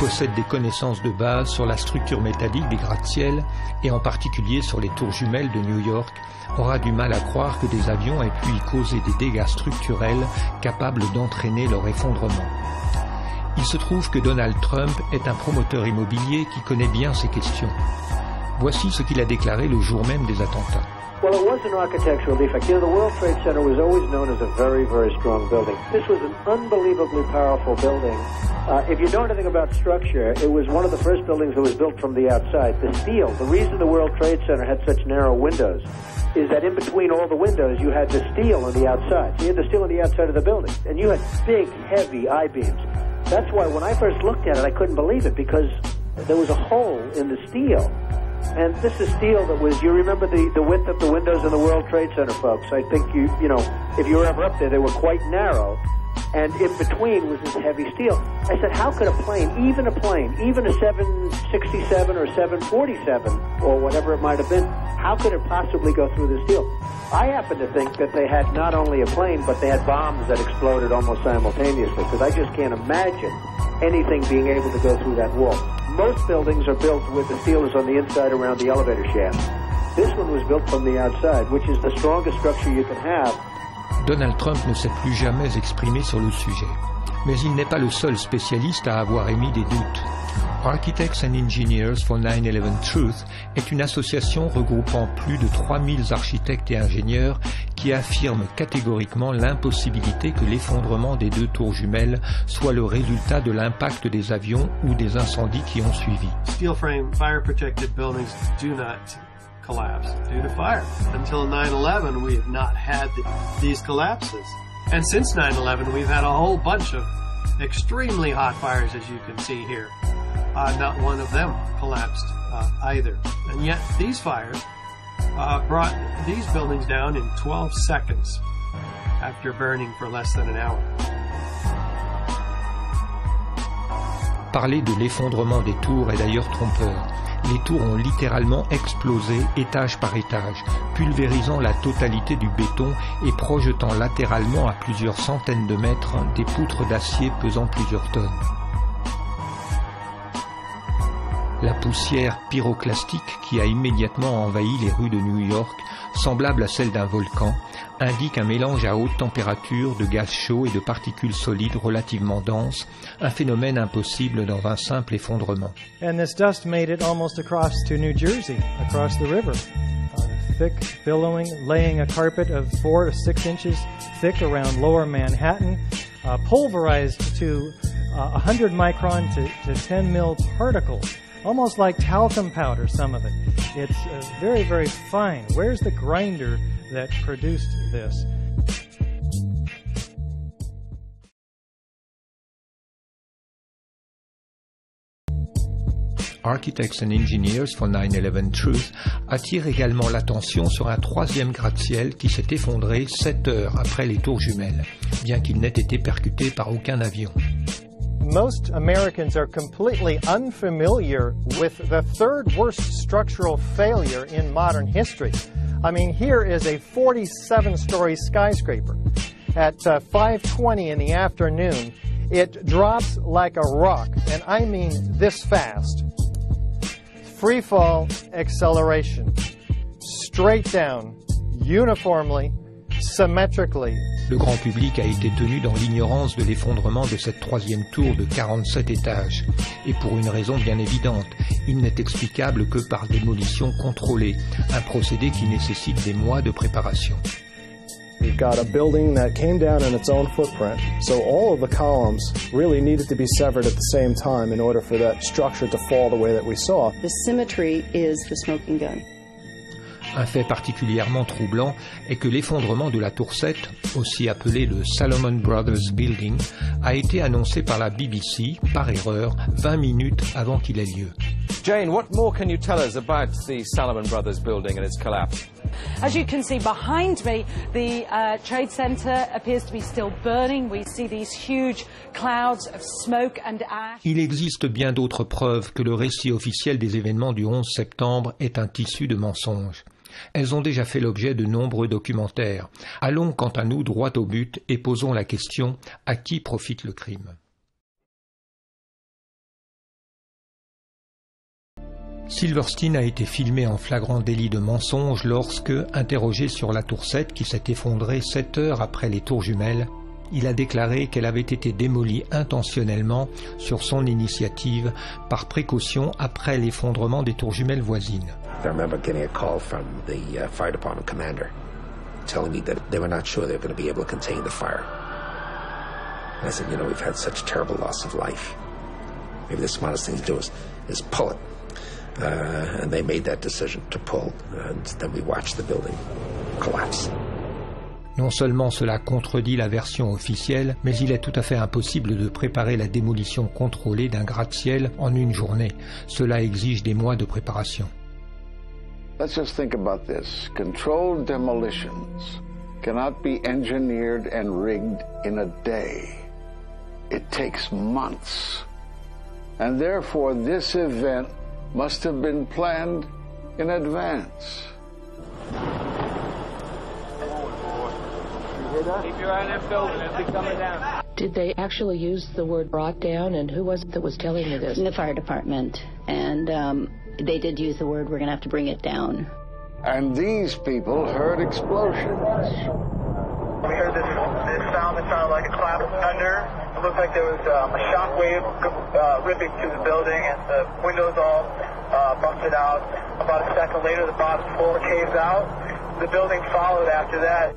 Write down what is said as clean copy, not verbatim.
possède des connaissances de base sur la structure métallique des gratte-ciel et en particulier sur les tours jumelles de New York, aura du mal à croire que des avions aient pu y causer des dégâts structurels capables d'entraîner leur effondrement. Il se trouve que Donald Trump est un promoteur immobilier qui connaît bien ces questions. Voici ce qu'il a déclaré le jour même des attentats. Well, it was an architectural defect. You know, the World Trade Center was always known as a very, very strong building. This was an unbelievably powerful building. If you know anything about structure, it was one of the first buildings that was built from the outside. The steel, the reason the World Trade Center had such narrow windows is that in between all the windows you had the steel on the outside. So you had the steel on the outside of the building. And you had big, heavy I-beams. That's why when I first looked at it, I couldn't believe it because there was a hole in the steel. And this is steel that was, you remember the width of the windows in the World Trade Center, folks. I think you know, if you were ever up there, they were quite narrow. And in between was this heavy steel. I said, how could a plane, even a 767 or 747 or whatever it might have been, how could it possibly go through the steel? I happen to think that they had not only a plane, but they had bombs that exploded almost simultaneously, because I just can't imagine anything being able to go through that wall. Most buildings are built with the steel is on the inside around the elevator shaft. This one was built from the outside, which is the strongest structure you can have. Donald Trump ne s'est plus jamais exprimé sur le sujet. Mais il n'est pas le seul spécialiste à avoir émis des doutes. Architects and Engineers for 9/11 Truth est une association regroupant plus de 3000 architectes et ingénieurs qui affirment catégoriquement l'impossibilité que l'effondrement des deux tours jumelles soit le résultat de l'impact des avions ou des incendies qui ont suivi. Steel frame fire protected buildings do not collapse due to fire. Until 9/11, we have not had these collapses. And since 9/11, we've had a whole bunch of extremely hot fires, as you can see here. Not one of them collapsed either. And yet these fires brought these buildings down in 12 seconds after burning for less than an hour. Parler de l'effondrement des tours est d'ailleurs trompeur. Les tours ont littéralement explosé étage par étage, pulvérisant la totalité du béton et projetant latéralement à plusieurs centaines de mètres des poutres d'acier pesant plusieurs tonnes. La poussière pyroclastique qui a immédiatement envahi les rues de New York, semblable à celle d'un volcan, indique un mélange à haute température de gaz chaud et de particules solides relativement denses, un phénomène impossible dans un simple effondrement. And this dust made it almost across to New Jersey, across the river. Thick, billowing, laying a carpet of 4 to 6 inches thick around lower Manhattan, pulverized to 100 micron to 10 mil particles. Almost like talcum powder, some of it. It's very, very fine. Where's the grinder that produced this? Architects and Engineers for 9/11 Truth attire également l'attention sur un troisième gratte-ciel qui s'est effondré 7 heures après les tours jumelles, bien qu'il n'ait été percuté par aucun avion. Most Americans are completely unfamiliar with the third worst structural failure in modern history. I mean, here is a 47-story skyscraper. At 5:20 in the afternoon, it drops like a rock, and I mean this fast. Free fall acceleration, straight down, uniformly, symmetrically. Le grand public a été tenu dans l'ignorance de l'effondrement de cette troisième tour de 47 étages. Et pour une raison bien évidente, il n'est explicable que par démolition contrôlée, un procédé qui nécessite des mois de préparation. We've got a building that came down in its own footprint, so all of the columns really needed to be severed at the same time in order for that structure to fall the way that we saw. The symmetry is the smoking gun. Un fait particulièrement troublant est que l'effondrement de la tour 7, aussi appelé le Salomon Brothers Building, a été annoncé par la BBC, par erreur, 20 minutes avant qu'il ait lieu. Jane, what more can you tell us about the Salomon Brothers Building and its collapse? As you can see behind me, the Trade Center appears to be still burning. We see these huge clouds of smoke and ash. Il existe bien d'autres preuves que le récit officiel des événements du 11 septembre est un tissu de mensonges. Elles ont déjà fait l'objet de nombreux documentaires. Allons quant à nous droit au but et posons la question: à qui profite le crime ? Silverstein a été filmé en flagrant délit de mensonge lorsque, interrogé sur la tour 7 qui s'est effondrée 7 heures après les tours jumelles, il a déclaré qu'elle avait été démolie intentionnellement sur son initiative par précaution après l'effondrement des tours jumelles voisines. I remember getting a call from the fire department commander telling me that they were not sure they were going to be able to contain the fire. And I said, you know, we've had such terrible loss of life. Maybe the smartest thing to do is pull it. And they made that decision to pull, and then we watched the building collapse. Non seulement cela contredit la version officielle, mais il est tout à fait impossible de préparer la démolition contrôlée d'un gratte-ciel en une journée. Cela exige des mois de préparation. Let's just think about this. Controlled demolitions cannot be engineered and rigged in a day. It takes months. And therefore, this event must have been planned in advance. Keep your eye on that building. It'll be coming down. Did they actually use the word brought down, and who was it that was telling you this? In the fire department. And they did use the word, we're going to have to bring it down. And these people heard explosions. We heard this sound that sounded like a clap of thunder. It looked like there was a shock wave ripping through the building, and the windows all busted out. About a second later, the bottom floor caves out. The building followed after that.